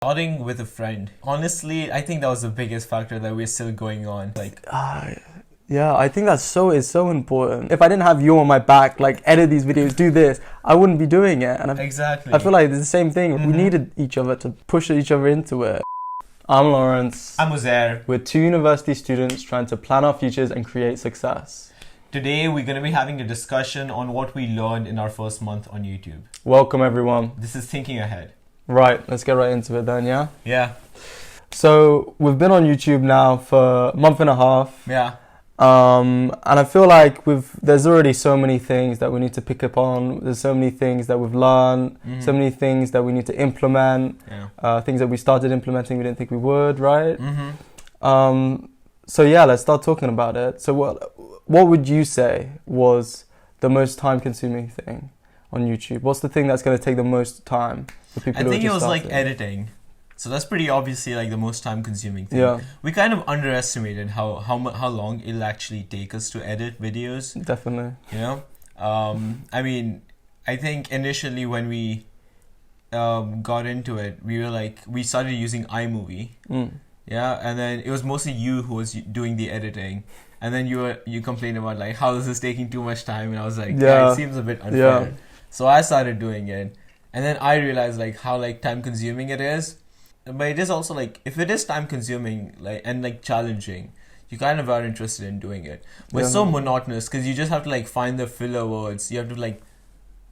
Starting with a friend. Honestly, I think that was the biggest factor that we're still going on. Yeah, I think it's so important. If I didn't have you on my back, like edit these videos, do this, I wouldn't be doing it. And Exactly. I feel like it's the same thing. We needed each other to push each other into it. I'm Lawrence. I'm Uzair. We're two university students trying to plan our futures and create success. Today, we're going to be having a discussion on what we learned in our first month on YouTube. Welcome, everyone. This is Thinking Ahead. Right, let's get right into it then, yeah? Yeah. So, we've been on YouTube now for a month and a half. Yeah. And I feel like there's already so many things that we need to pick up on. There's so many things that we've learned, so many things that we need to implement, things that we started implementing we didn't think we would, right? So yeah, let's start talking about it. So what would you say was the most time-consuming thing on YouTube? What's the thing that's going to take the most time for people? I think it was like editing. So that's pretty obviously like the most time-consuming thing. Yeah. We kind of underestimated how long it'll actually take us to edit videos. Definitely. You know, I mean, I think initially when we got into it, we started using iMovie. Yeah, and then it was mostly you who was doing the editing, and then you complained about like how this is taking too much time, and I was like, yeah, it seems a bit unfair. Yeah. So I started doing it, and then I realized like how like time consuming it is. But it is also like, if it is time consuming and challenging, you kind of are interested in doing it. But it's so monotonous because you just have to like find the filler words. You have to like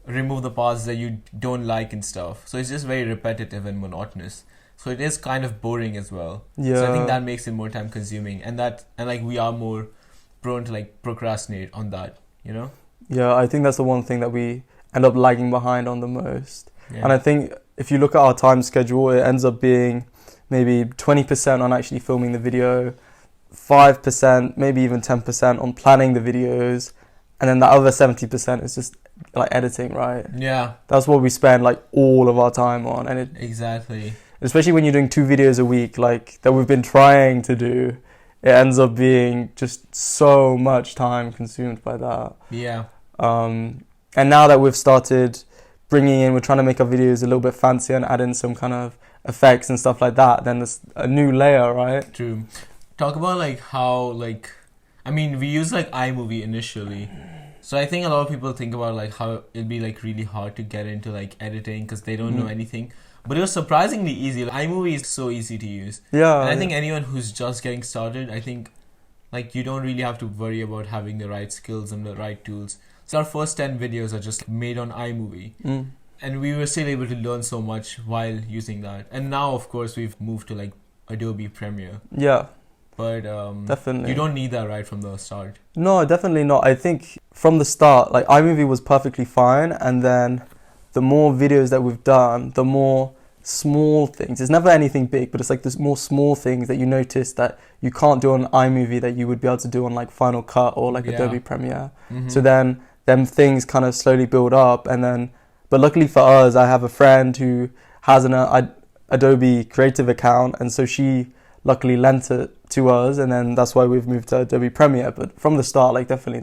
remove the parts that you don't like and stuff. So it's just very repetitive and monotonous. So it is kind of boring as well. Yeah. So I think that makes it more time consuming, and like we are more prone to like procrastinate on that, you know? Yeah, I think that's the one thing that we end up lagging behind on the most. Yeah. And I think if you look at our time schedule, it ends up being maybe 20% on actually filming the video, 5%, maybe even 10% on planning the videos, and then the other 70% is just like editing, right? Yeah. That's what we spend like all of our time on. And exactly. Especially when you're doing 2 videos a week, like that we've been trying to do, it ends up being just so much time consumed by that. Yeah. And now that we've started we're trying to make our videos a little bit fancier and add in some kind of effects and stuff like that, then there's a new layer, right? True. Talk about like how we use like iMovie initially. So I think a lot of people think about like how it'd be like really hard to get into like editing because they don't know anything. But it was surprisingly easy. Like, iMovie is so easy to use. Yeah. And I think anyone who's just getting started, I think like you don't really have to worry about having the right skills and the right tools. So our first 10 videos are just made on iMovie. And we were still able to learn so much while using that. And now, of course, we've moved to like Adobe Premiere. Yeah. But definitely. You don't need that right from the start. No, definitely not. I think from the start, like iMovie was perfectly fine. And then the more videos that we've done, the more small things. It's never anything big, but it's like this more small things that you notice that you can't do on iMovie that you would be able to do on like Final Cut or like Adobe Premiere. So then them things kind of slowly build up, but luckily for us, I have a friend who has an Adobe Creative account, and so she luckily lent it to us, and then that's why we've moved to Adobe Premiere. But from the start, like definitely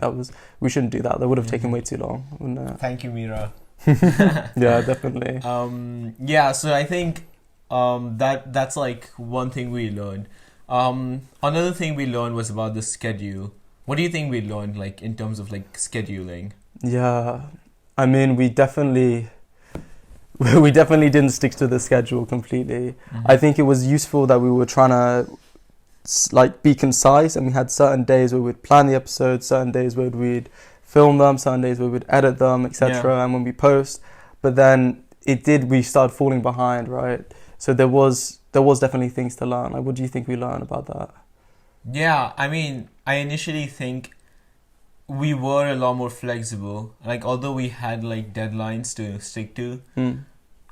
we shouldn't do that. That would have taken way too long, wouldn't it? Thank you, Mira. Yeah, definitely. So I think that's like one thing we learned. Another thing we learned was about the schedule. What do you think we learned like in terms of like scheduling? Yeah, I mean we definitely didn't stick to the schedule completely. I think it was useful that we were trying to like be concise, and we had certain days where we'd plan the episodes, certain days where we'd film them, certain days where we'd edit them, etc. And when we post, but then we started falling behind, right? So there was definitely things to learn. Like, what do you think we learned about that? Yeah, I mean, I initially think we were a lot more flexible. Like, although we had like deadlines to stick to,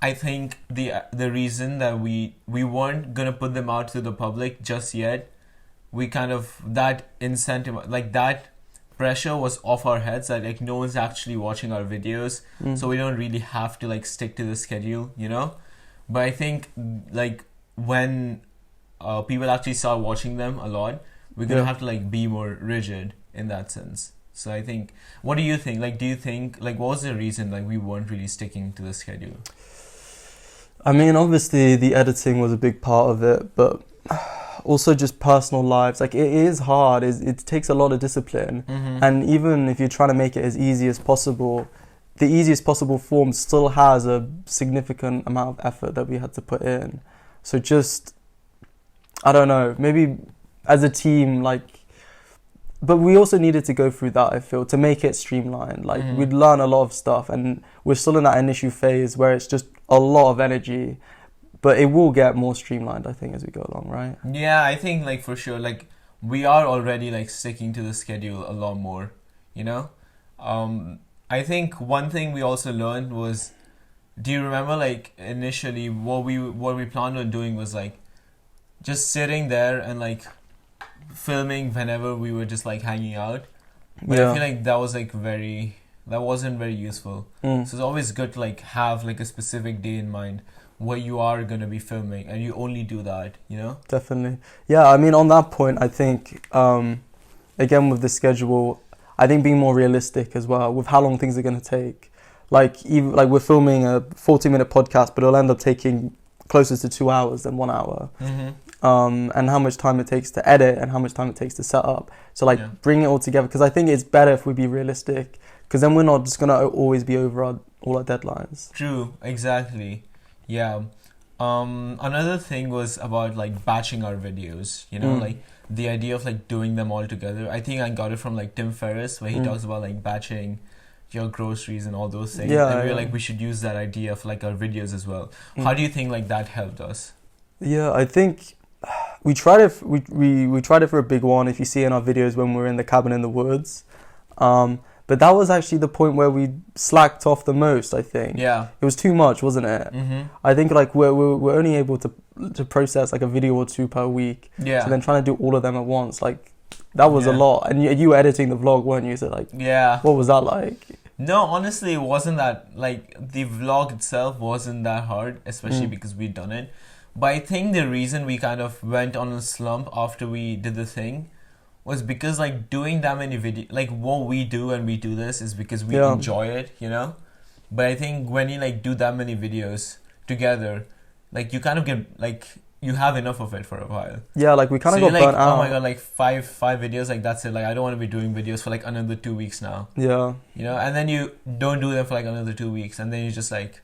I think the reason that we weren't gonna put them out to the public just yet, we kind of that incentive, like that pressure was off our heads that like no one's actually watching our videos, so we don't really have to like stick to the schedule, you know. But I think like when people actually start watching them a lot, we're gonna have to like be more rigid in that sense. So I think, what do you think? Like, do you think like what was the reason like we weren't really sticking to the schedule? I mean, obviously the editing was a big part of it, but also just personal lives. Like, it is hard. It takes a lot of discipline. And even if you're trying to make it as easy as possible, the easiest possible form still has a significant amount of effort that we had to put in. So just, I don't know, maybe as a team, like, but we also needed to go through that, I feel, to make it streamlined. Like, we'd learn a lot of stuff, and we're still in that initial phase where it's just a lot of energy, but it will get more streamlined, I think, as we go along, right? Yeah, I think, like, for sure, like, we are already, like, sticking to the schedule a lot more, you know? I think one thing we also learned was, do you remember, like, initially what we planned on doing was, like, just sitting there and, like, filming whenever we were just, like, hanging out. But I feel like that was, like, that wasn't very useful. So it's always good to, like, have, like, a specific day in mind where you are going to be filming, and you only do that, you know? Definitely. Yeah, I mean, on that point, I think, again, with the schedule, I think being more realistic as well with how long things are going to take. Like, even like we're filming a 40-minute podcast, but it'll end up taking closer to 2 hours than 1 hour. And how much time it takes to edit and how much time it takes to set up. So, like, bring it all together, because I think it's better if we be realistic, because then we're not just going to always be over all our deadlines. True, exactly. Yeah. Another thing was about, like, batching our videos, you know, like the idea of, like, doing them all together. I think I got it from, like, Tim Ferriss, where he talks about, like, batching your groceries and all those things. And we were like, we should use that idea for, like, our videos as well. How do you think, like, that helped us? Yeah, I think we tried it. We tried it for a big one. If you see in our videos when we're in the cabin in the woods, but that was actually the point where we slacked off the most. I think. Yeah. It was too much, wasn't it? I think, like, we're only able to process, like, a video or two per week. Yeah. So then trying to do all of them at once, like, that was a lot. And you were editing the vlog, weren't you? So, like, what was that like? No, honestly, it wasn't that, like, the vlog itself wasn't that hard, especially because we'd done it. But I think the reason we kind of went on a slump after we did the thing was because, like, doing that many videos, like, what we do and we do this is because we enjoy it, you know? But I think when you, like, do that many videos together, like, you kind of get, like, you have enough of it for a while. Yeah, like, we kind of got burnt out. Oh my god, like, five videos, like, that's it. Like, I don't want to be doing videos for, like, another 2 weeks now. Yeah. You know? And then you don't do them for, like, another 2 weeks. And then you just, like,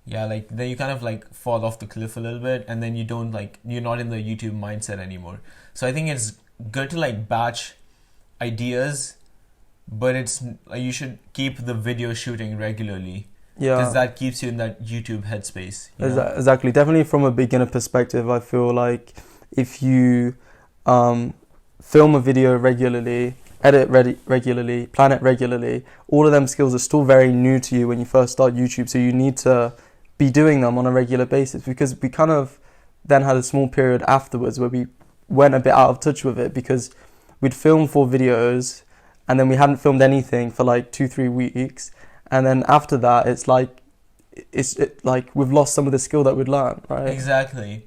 like, then you kind of, like, fall off the cliff a little bit. And then you don't, like, you're not in the YouTube mindset anymore. So I think it's good to, like, batch ideas, but it's, like, you should keep the video shooting regularly. Yeah. Because that keeps you in that YouTube headspace. Exactly. Definitely from a beginner perspective, I feel like if you film a video regularly, edit regularly, plan it regularly, all of them skills are still very new to you when you first start YouTube. So you need to be doing them on a regular basis, because we kind of then had a small period afterwards where we went a bit out of touch with it, because we'd filmed 4 videos and then we hadn't filmed anything for like 2-3 weeks. And then after that, it's like, like we've lost some of the skill that we'd learned, right? Exactly.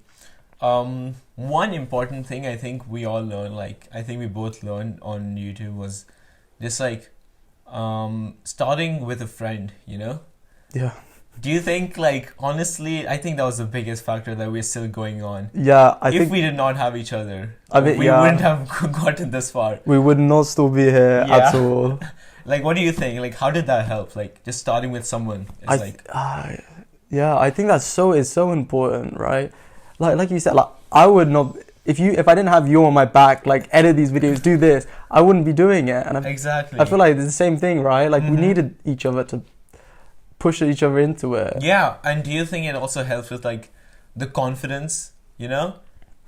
One important thing I think we all learned, like, I think we both learned on YouTube, was just, like, starting with a friend, you know? Yeah. Do you think, like, honestly, I think that was the biggest factor that we're still going on. Yeah, I think... If we did not have each other, we wouldn't have gotten this far. We would not still be here at all. Like, what do you think? Like, how did that help? Like, just starting with someone. Yeah, I think that's so important, right? Like you said, like, I would not... If I didn't have you on my back, like, edit these videos, do this, I wouldn't be doing it. And exactly. I feel like it's the same thing, right? Like, we needed each other to push each other into it. Yeah, and do you think it also helps with, like, the confidence, you know?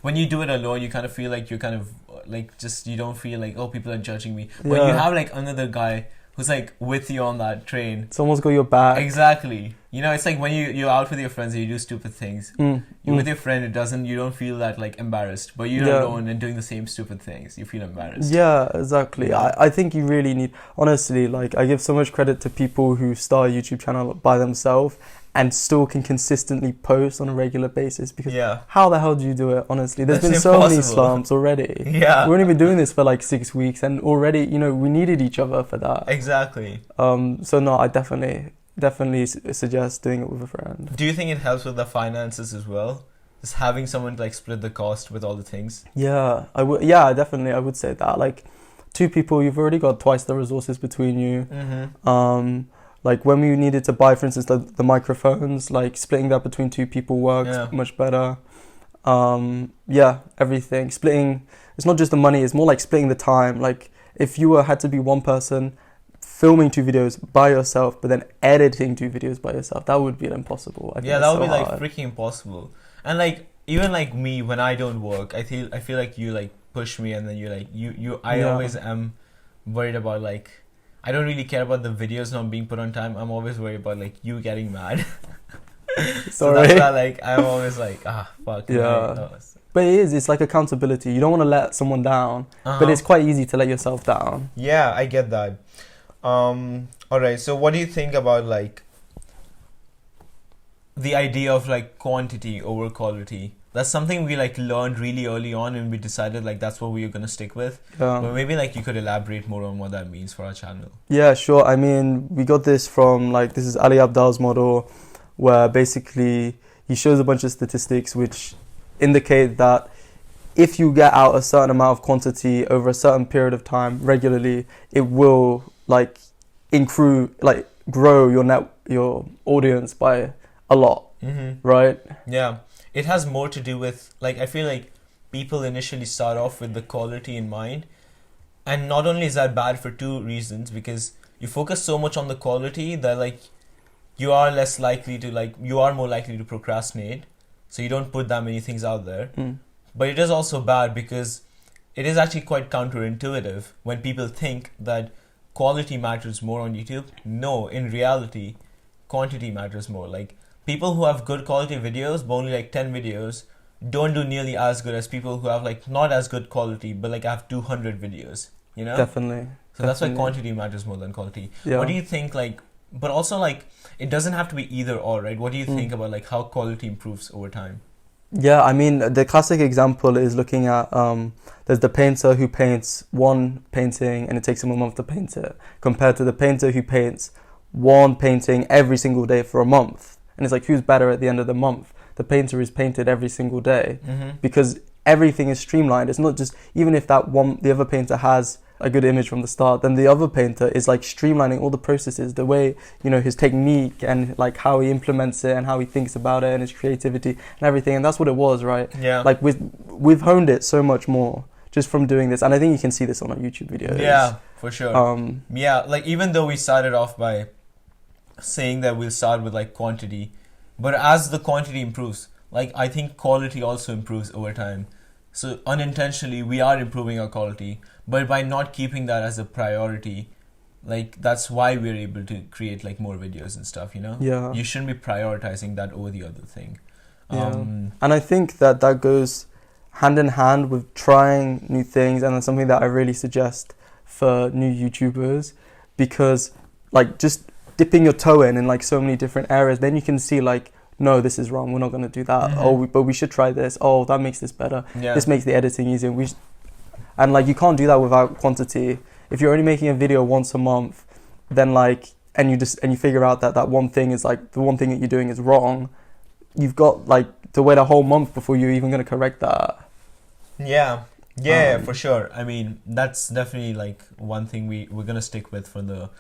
When you do it alone, you kind of feel like you're kind of, like, just, you don't feel like, oh, people are judging me. But you have, like, another guy who's, like, with you on that train. Someone's got your back. Exactly. You know, it's like when you're out with your friends and you do stupid things. You're with your friend, you don't feel that, like, embarrassed. But you're alone and doing the same stupid things. You feel embarrassed. Yeah, exactly. I think you really need, honestly, like, I give so much credit to people who start a YouTube channel by themselves and still can consistently post on a regular basis, because how the hell do you do it, honestly? There's been so many slumps already. Yeah. We've only been doing this for like 6 weeks, and already, you know, we needed each other for that. Exactly. So no, I definitely definitely suggest doing it with a friend. Do you think it helps with the finances as well? Just having someone to like split the cost with all the things? Yeah, I would. Yeah, definitely, I would say that. Like, two people, you've already got twice the resources between you. Like when we needed to buy, for instance, the microphones, like splitting that between two people works much better. Everything. Splitting, it's not just the money, it's more like splitting the time. Like if you had to be one person filming 2 videos by yourself, but then editing 2 videos by yourself, that would be impossible. I think that would so be like hard. freaking impossible. And like even like me, when I don't work, I feel like you like push me, and then you like I always am worried about like, I don't really care about the videos not being put on time. I'm always worried about like you getting mad. So that's why like I'm always like fuck. But it's like accountability. You don't want to let someone down, but it's quite easy to let yourself down. Yeah, I get that. Alright, so what do you think about like the idea of like quantity over quality? That's something we like learned really early on, and we decided like that's what we were gonna stick with. But maybe like you could elaborate more on what that means for our channel. Yeah, sure. I mean, we got this from like, this is Ali Abdaal's model, where basically he shows a bunch of statistics which indicate that if you get out a certain amount of quantity over a certain period of time regularly, it will like grow your audience by a lot, right? Yeah. It has more to do with, like, I feel like people initially start off with the quality in mind. And not only is that bad for 2 reasons, because you focus so much on the quality that, like, you are more likely to procrastinate. So you don't put that many things out there. But it is also bad because it is actually quite counterintuitive when people think that quality matters more on YouTube. No, in reality, quantity matters more. Like, people who have good quality videos, but only like 10 videos, don't do nearly as good as people who have like not as good quality, but like have 200 videos, you know? Definitely. So that's why quantity matters more than quality. Yeah. What do you think, like, but also like, it doesn't have to be either or, right? What do you think about like how quality improves over time? Yeah, I mean, the classic example is looking at, there's the painter who paints one painting and it takes him a month to paint it, compared to the painter who paints one painting every single day for a month. And it's like, who's better at the end of the month? The painter is painted every single day because everything is streamlined. It's not just, even if the other painter has a good image from the start, then the other painter is like streamlining all the processes, the way, you know, his technique and like how he implements it and how he thinks about it and his creativity and everything. And that's what it was, right? Yeah. Like we've honed it so much more just from doing this. And I think you can see this on our YouTube videos. Yeah, for sure. Yeah, like even though we started off by saying that we'll start with like quantity, but as the quantity improves, like I think quality also improves over time. So unintentionally we are improving our quality, but by not keeping that as a priority, like that's why we're able to create like more videos and stuff, you know? Yeah. You shouldn't be prioritizing that over the other thing. Yeah. And I think that goes hand in hand with trying new things, and that's something that I really suggest for new YouTubers, because like just dipping your toe in like so many different areas, then you can see like, no, this is wrong, we're not going to do that. But we should try this. Oh, that makes this better. This makes the editing easier. And like you can't do that without quantity. If you're only making a video once a month, then like, and you figure out that one thing is like the one thing that you're doing is wrong, you've got like to wait a whole month before you're even going to correct that. Yeah, for sure. I mean, that's definitely like one thing we're going to stick with for the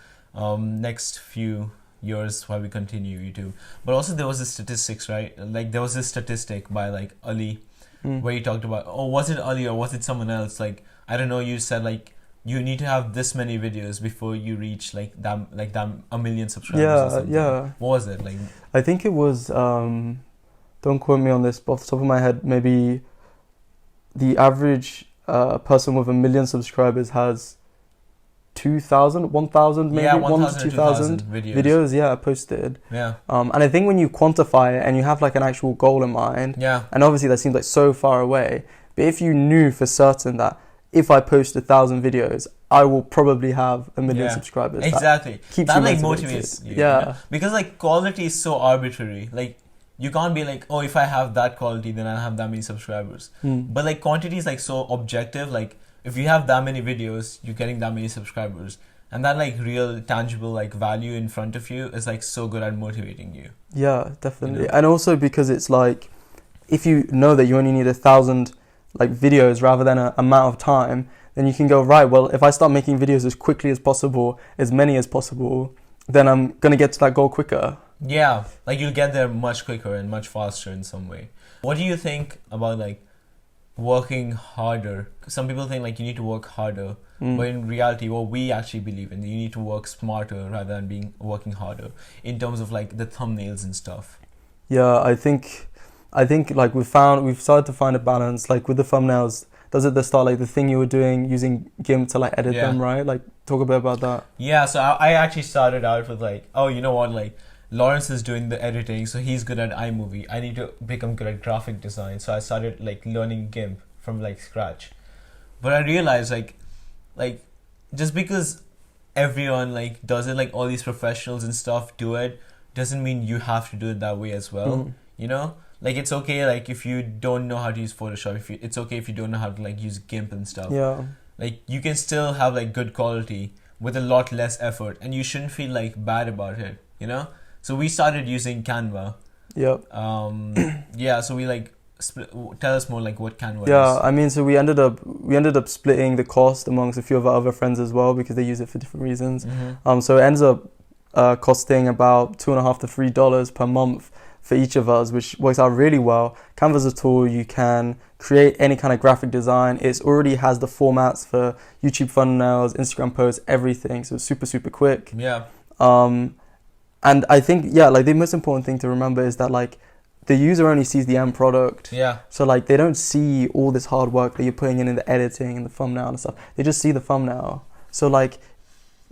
next few years while we continue YouTube. But also there was this statistics, right? Like there was this statistic by like Ali where he talked about, was it Ali or was it someone else? Like, I don't know, you said like you need to have this many videos before you reach like that 1 million subscribers or something. What was it? Like, I think it was, don't quote me on this, but off the top of my head, maybe the average person with 1 million subscribers has 2,000, 1,000 maybe, 1,000 to 2,000 videos posted. And I think when you quantify it and you have like an actual goal in mind, and obviously that seems like so far away, but if you knew for certain that if I post 1,000 videos, I will probably have 1 million subscribers. Exactly. That like motivates you. Yeah. Because like quality is so arbitrary. Like you can't be like, if I have that quality, then I'll have that many subscribers. But like quantity is like so objective. Like if you have that many videos, you're getting that many subscribers. And that like real tangible like value in front of you is like so good at motivating you. Yeah, definitely. You know? And also because it's like, if you know that you only need 1,000 like videos rather than a amount of time, then you can go, right, well, if I start making videos as quickly as possible, as many as possible, then I'm going to get to that goal quicker. Yeah, like you'll get there much quicker and much faster in some way. What do you think about like working harder? Some people think like you need to work harder, but in reality, what we actually believe in, you need to work smarter rather than working harder in terms of like the thumbnails and stuff. Yeah, I think like we've started to find a balance. Like with the thumbnails, does at the start like the thing you were doing using GIMP to like edit them, right? Like talk a bit about that. Yeah, so I actually started out with like, oh, you know what, like Lawrence is doing the editing, so he's good at iMovie. I need to become good at graphic design, so I started like learning GIMP from like scratch. But I realized like just because everyone like does it, like all these professionals and stuff do it, doesn't mean you have to do it that way as well. You know, like it's okay like if you don't know how to use Photoshop, it's okay if you don't know how to like use GIMP and stuff. Yeah, like you can still have like good quality with a lot less effort, and you shouldn't feel like bad about it, you know. So we started using Canva. Yep. Yeah, so we like tell us more like what Canva is. Yeah, I mean, so we ended up splitting the cost amongst a few of our other friends as well because they use it for different reasons. So it ends up costing about $2.50 to $3 per month for each of us, which works out really well. Canva's a tool you can create any kind of graphic design. It already has the formats for YouTube thumbnails, Instagram posts, everything. So it's super, super quick. Yeah. And I think, like the most important thing to remember is that like the user only sees the end product. Yeah. So like they don't see all this hard work that you're putting in the editing and the thumbnail and stuff. They just see the thumbnail. So like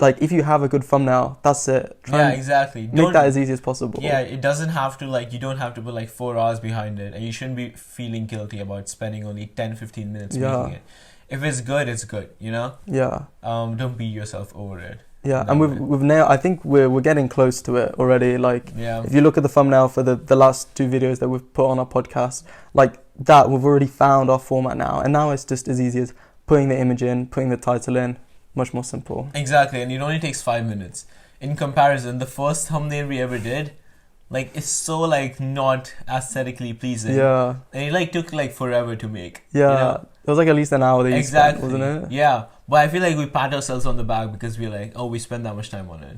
if you have a good thumbnail, that's it. Exactly. Make that as easy as possible. Yeah, it doesn't have to like, you don't have to put like 4 hours behind it, and you shouldn't be feeling guilty about spending only 10-15 minutes making it. If it's good, it's good, you know? Yeah. Don't beat yourself over it. Yeah, and we've nailed. I think we're getting close to it already. Like, if you look at the thumbnail for the last 2 videos that we've put on our podcast, like that, we've already found our format now, and now it's just as easy as putting the image in, putting the title in. Much more simple. Exactly, and it only takes 5 minutes. In comparison, the first thumbnail we ever did, like it's so like not aesthetically pleasing. Yeah, and it like took like forever to make. Yeah, you know? It was like at least an hour that you spent, wasn't it? Yeah, but I feel like we pat ourselves on the back because we're like, oh, we spent that much time on it.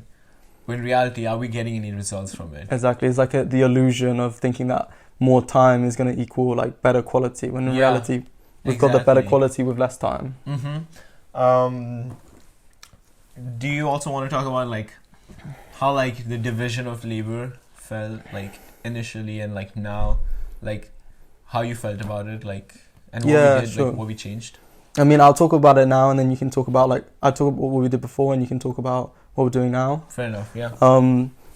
But in reality, are we getting any results from it? Exactly, it's like the illusion of thinking that more time is going to equal like better quality, when in reality, we've got the better quality with less time. Do you also want to talk about like how like the division of labor felt like initially and like now, like how you felt about it, like and what we did, like what we changed? I mean, I'll talk about it now, and then you can talk about like I'll talk about what we did before, and you can talk about what we're doing now. Fair enough, yeah.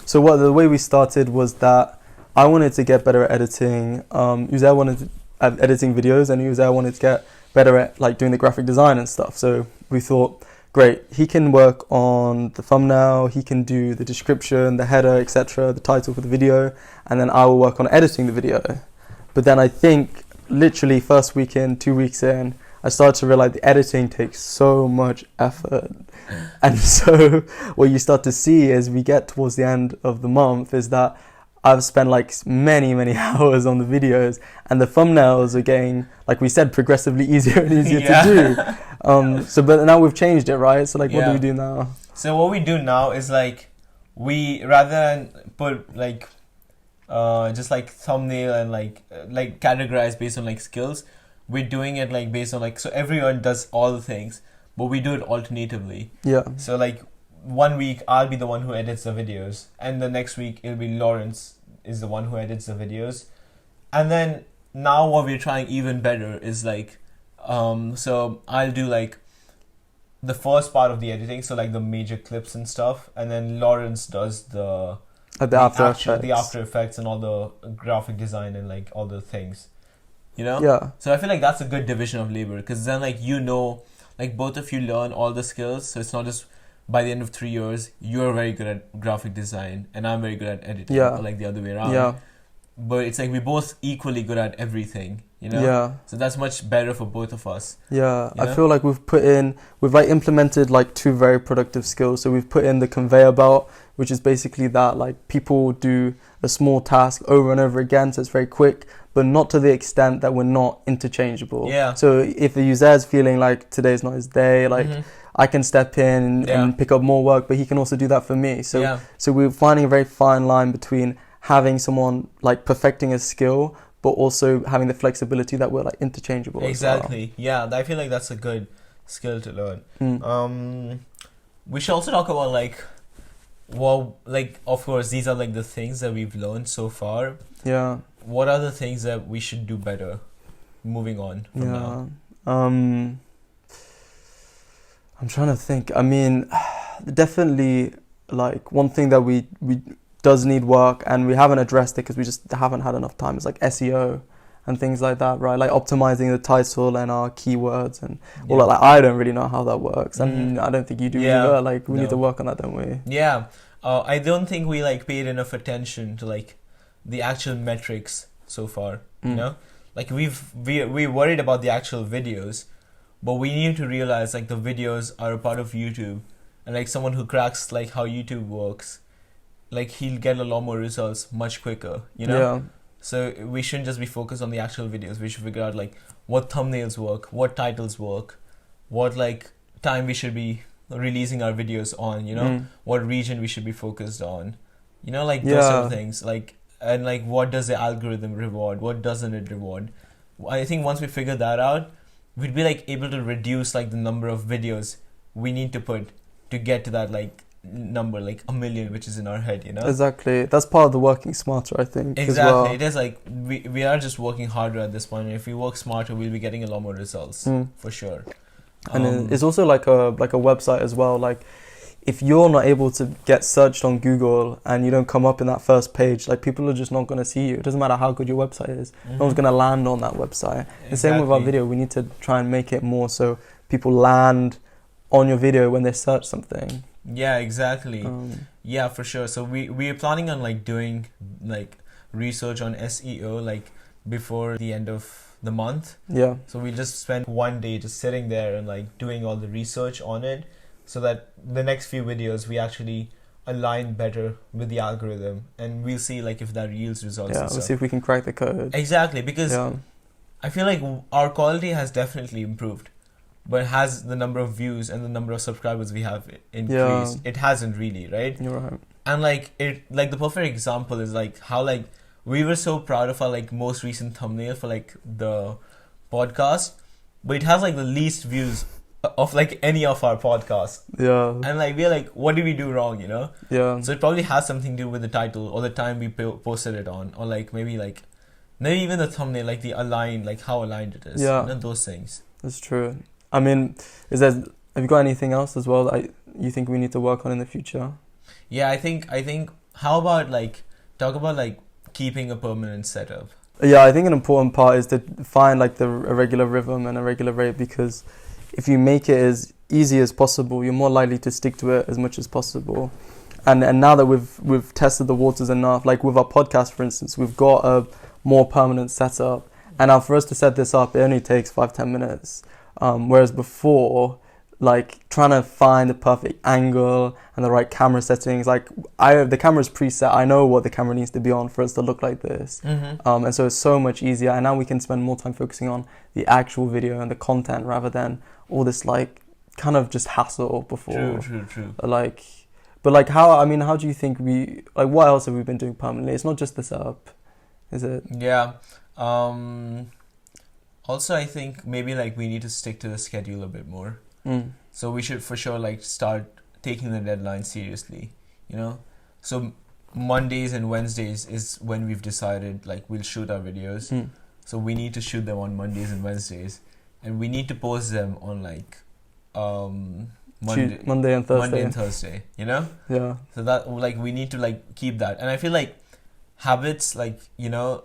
So the way we started was that I wanted to get better at editing. Uzair wanted at editing videos, and Uzair wanted to get better at like doing the graphic design and stuff. So we thought, great, he can work on the thumbnail, he can do the description, the header, etc., the title for the video, and then I will work on editing the video. But then I think literally first week in, 2 weeks in, I started to realize the editing takes so much effort. And so what you start to see as we get towards the end of the month is that I've spent like many hours on the videos, and the thumbnails are getting, like we said, progressively easier and easier to do. But now we've changed it, right? So like, what do we do now? So what we do now is like, we rather than put like just like thumbnail and like categorize based on like skills, we're doing it like based on like, so everyone does all the things, but we do it alternatively. Yeah. So like 1 week I'll be the one who edits the videos, and the next week it'll be Lawrence is the one who edits the videos. And then now what we're trying even better is like so I'll do like the first part of the editing, so like the major clips and stuff, and then Lawrence does the After Effects and all the graphic design and like all the things, you know? Yeah. So I feel like that's a good division of labor, because then like, you know, like both of you learn all the skills, so it's not just by the end of 3 years you're very good at graphic design and I'm very good at editing, or like the other way around. Yeah. but it's like we're both equally good at everything, you know? Yeah. So that's much better for both of us. Yeah, You I know? feel like we've like implemented like two very productive skills. So we've put in the conveyor belt, which is basically that like people do a small task over and over again, so it's very quick, but not to the extent that we're not interchangeable. Yeah. So if the user is feeling like today's not his day, like I can step in Yeah. and pick up more work, but he can also do that for me. So Yeah. so we're finding a very fine line between having someone like perfecting a skill, but also having the flexibility that we're like interchangeable. Exactly. As Yeah, I feel like that's a good skill to learn. well. We should also talk about like, well, like of course these are like the things that we've learned so far. Yeah. What are the things that we should do better moving on from now? I'm trying to think. I mean, definitely like one thing that we does need work and we haven't addressed it because we just haven't had enough time is like SEO and things like that, right? Like optimizing the title and our keywords and all that. Like I don't really know how that works, and I don't think you do either. Like we need to work on that, don't we? Yeah. I don't think we like paid enough attention to like the actual metrics so far. You know, like we worried about the actual videos, but we need to realize like the videos are a part of YouTube, and like someone who cracks like how YouTube works, like he'll get a lot more results much quicker. You know. Yeah. So we shouldn't just be focused on the actual videos. We should figure out like what thumbnails work, what titles work, what like time we should be releasing our videos on, you know, what region we should be focused on, you know, like those sort of things. Like, and like what does the algorithm reward, what doesn't it reward? I think once we figure that out, we'd be like able to reduce like the number of videos we need to put to get to that like number, like 1 million, which is in our head, you know. Exactly, that's part of the working smarter, I think. Exactly, as well. It is like we are just working harder at this point, and if we work smarter, we'll be getting a lot more results for sure. And it's also like a website as well. Like if you're not able to get searched on Google and you don't come up in that first page, like people are just not going to see you. It doesn't matter how good your website is. No one's going to land on that website. The same with our video. We need to try and make it more so people land on your video when they search something. Yeah, exactly. Yeah, for sure. So we are planning on like doing like research on SEO like before the end of the month. Yeah. So we'll just spend one day just sitting there and like doing all the research on it, so that the next few videos we actually align better with the algorithm, and we'll see like if that yields results. Yeah, we'll see if we can crack the code. Exactly, because I feel like our quality has definitely improved. But has the number of views and the number of subscribers we have increased? It hasn't really, right? You're right. And like the perfect example is like how like we were so proud of our like most recent thumbnail for like the podcast, but it has like the least views of like any of our podcasts. Yeah. And like we're like, what did we do wrong? You know? Yeah. So it probably has something to do with the title or the time we posted it on, or like maybe even the thumbnail, like the align, like how aligned it is. Yeah. You know, those things. That's true. I mean, have you got anything else as well that you think we need to work on in the future? Yeah, I think how about like talk about like keeping a permanent setup? Yeah, I think an important part is to find like a regular rhythm and a regular rate, because if you make it as easy as possible, you're more likely to stick to it as much as possible. And now that we've tested the waters enough, like with our podcast, for instance, we've got a more permanent setup. And now for us to set this up, it only takes 5-10 minutes. Whereas before, like trying to find the perfect angle and the right camera settings, like the camera's preset, I know what the camera needs to be on for us to look like this. And so it's so much easier, and now we can spend more time focusing on the actual video and the content rather than all this like kind of just hassle before. True. But how do you think what else have we been doing permanently? It's not just the setup, is it? Yeah. Also, I think maybe like we need to stick to the schedule a bit more. So we should for sure like start taking the deadline seriously, you know? So Mondays and Wednesdays is when we've decided like we'll shoot our videos. So we need to shoot them on Mondays and Wednesdays, and we need to post them on like Monday and Thursday, you know? Yeah. So that like we need to like keep that. And I feel like habits like, you know,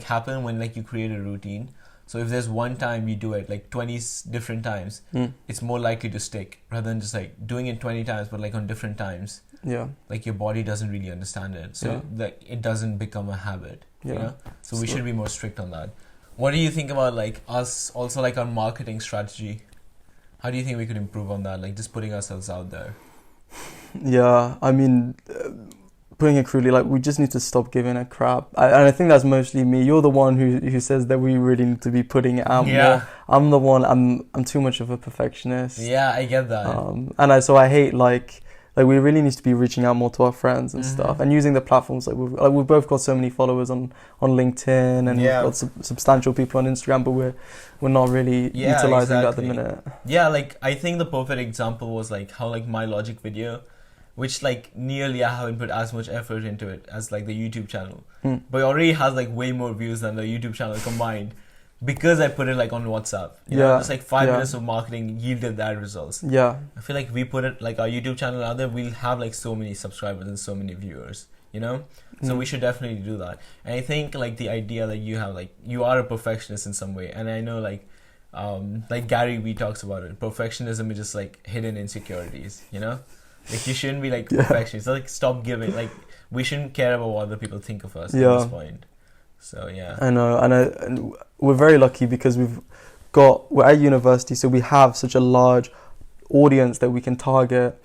happen when like you create a routine. So if there's one time you do it like 20 different times, it's more likely to stick rather than just like doing it 20 times but like on different times. Yeah. like your body doesn't really understand it, so that it doesn't become a habit. You know, so we should be more strict on that. What do you think about like us also, like our marketing strategy? How do you think we could improve on that? Like just putting ourselves out there. Yeah, I mean, putting it crudely, like we just need to stop giving a crap. And I think that's mostly me. You're the one who says that we really need to be putting it out more. I'm the one. I'm too much of a perfectionist. Yeah, I get that. So I hate like we really need to be reaching out more to our friends and stuff, and using the platforms we've both got so many followers on LinkedIn, and we've got substantial people on Instagram, but we're not really utilizing that at the minute. Yeah, like I think the perfect example was like how like my Logic video, which like nearly I haven't put as much effort into it as like the YouTube channel, but it already has like way more views than the YouTube channel combined. Because I put it like on WhatsApp, you know, just like 5 minutes of marketing yielded that results. Yeah, I feel like we put it like our YouTube channel out there, we'll have like so many subscribers and so many viewers, you know. So we should definitely do that. And I think like the idea that you have, like you are a perfectionist in some way, and I know like Gary Vee talks about it. Perfectionism is just like hidden insecurities, you know. Like you shouldn't be like perfectionist. Like stop giving. Like we shouldn't care about what other people think of us at this point. So yeah, I know, and we're very lucky because we're at university, so we have such a large audience that we can target,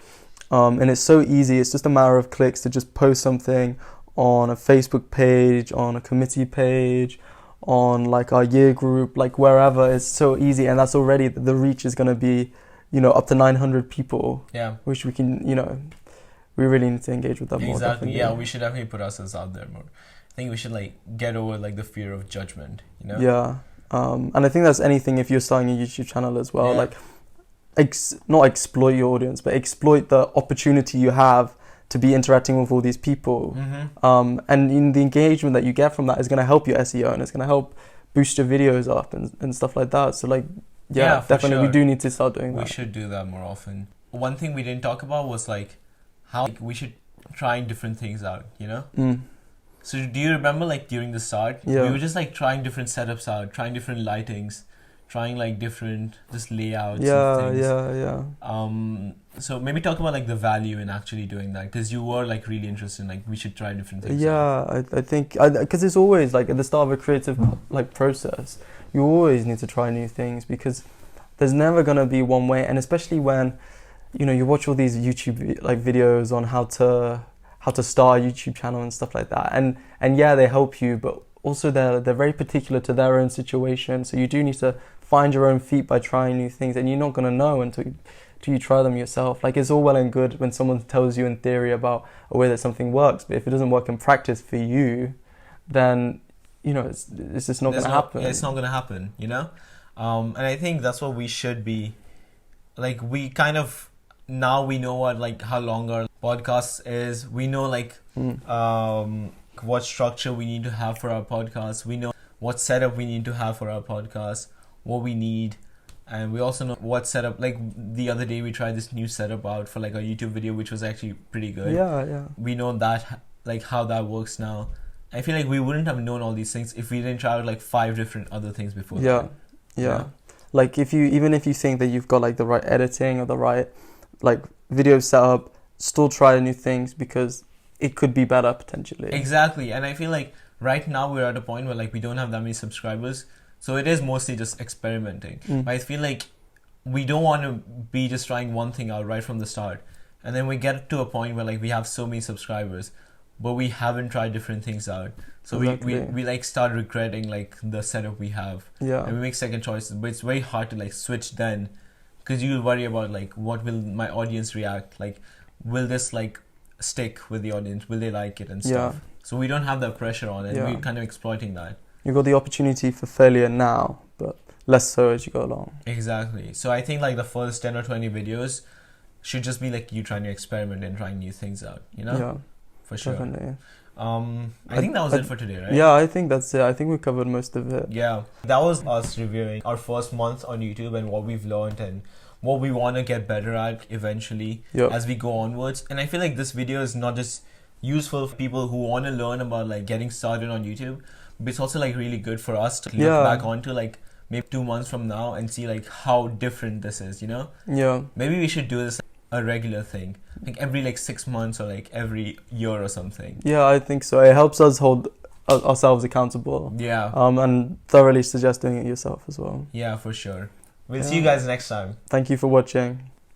and it's so easy. It's just a matter of clicks to just post something on a Facebook page, on a committee page, on like our year group, like wherever. It's so easy, and that's already the reach is going to be, you know, up to 900 people. Yeah, which we can, you know, we really need to engage with that more. Exactly. Yeah, we should definitely put ourselves out there more. I think we should like get over like the fear of judgment, you know. Yeah, and I think that's anything if you're starting a YouTube channel as well. Like, not exploit your audience, but exploit the opportunity you have to be interacting with all these people. And in the engagement that you get from that is going to help your SEO, and it's going to help boost your videos up and stuff like that. So like, definitely we do need to start doing that. We should do that more often. One thing we didn't talk about was like how we should try different things out, you know. So do you remember like during the start, we were just like trying different setups out, trying different lightings, trying like different just layouts of things. So maybe talk about like the value in actually doing that, because you were like really interested in like we should try different things. I think because it's always like at the start of a creative like process, you always need to try new things, because there's never gonna be one way, and especially when, you know, you watch all these YouTube like videos on how to start a YouTube channel and stuff like that, and they help you, but also they're very particular to their own situation, so you do need to find your own feet by trying new things, and you're not going to know until you try them yourself. Like, it's all well and good when someone tells you in theory about a way that something works, but if it doesn't work in practice for you, then, you know, it's just not going to happen. It's not going to happen, you know. And I think that's what we should be like. We kind of now we know what like how long our podcast is. We know like what structure we need to have for our podcast. We know what setup we need to have for our podcast, what we need, and we also know what setup. Like the other day we tried this new setup out for like a YouTube video, which was actually pretty good. We know that like how that works now. I feel like we wouldn't have known all these things if we didn't try out like 5 different other things before. Like even if you think that you've got like the right editing or the right like video setup, still try new things, because it could be better potentially. Exactly. And I feel like right now we're at a point where like we don't have that many subscribers, so it is mostly just experimenting. But I feel like we don't want to be just trying one thing out right from the start, and then we get to a point where like we have so many subscribers but we haven't tried different things out, so we like start regretting like the setup we have, and we make second choices, but it's very hard to like switch then, because you worry about like what will my audience react, like will this like stick with the audience, will they like it and stuff. So we don't have that pressure on it. We're kind of exploiting that. You've got the opportunity for failure now, but less so as you go along. Exactly. So I think like the first 10 or 20 videos should just be like you trying to experiment and trying new things out, you know? For sure. Definitely. I think that was it for today, right? Yeah, I think that's it. I think we covered most of it. Yeah, that was us reviewing our first month on YouTube and what we've learned and what we want to get better at eventually as we go onwards. And I feel like this video is not just useful for people who want to learn about like getting started on YouTube, but it's also like really good for us to look back onto like maybe 2 months from now and see like how different this is, you know? Yeah. Maybe we should do this a regular thing, like every like 6 months or like every year or something. Yeah, I think so. It helps us hold ourselves accountable. Yeah. And thoroughly suggest doing it yourself as well. Yeah, for sure. We'll see you guys next time. Thank you for watching.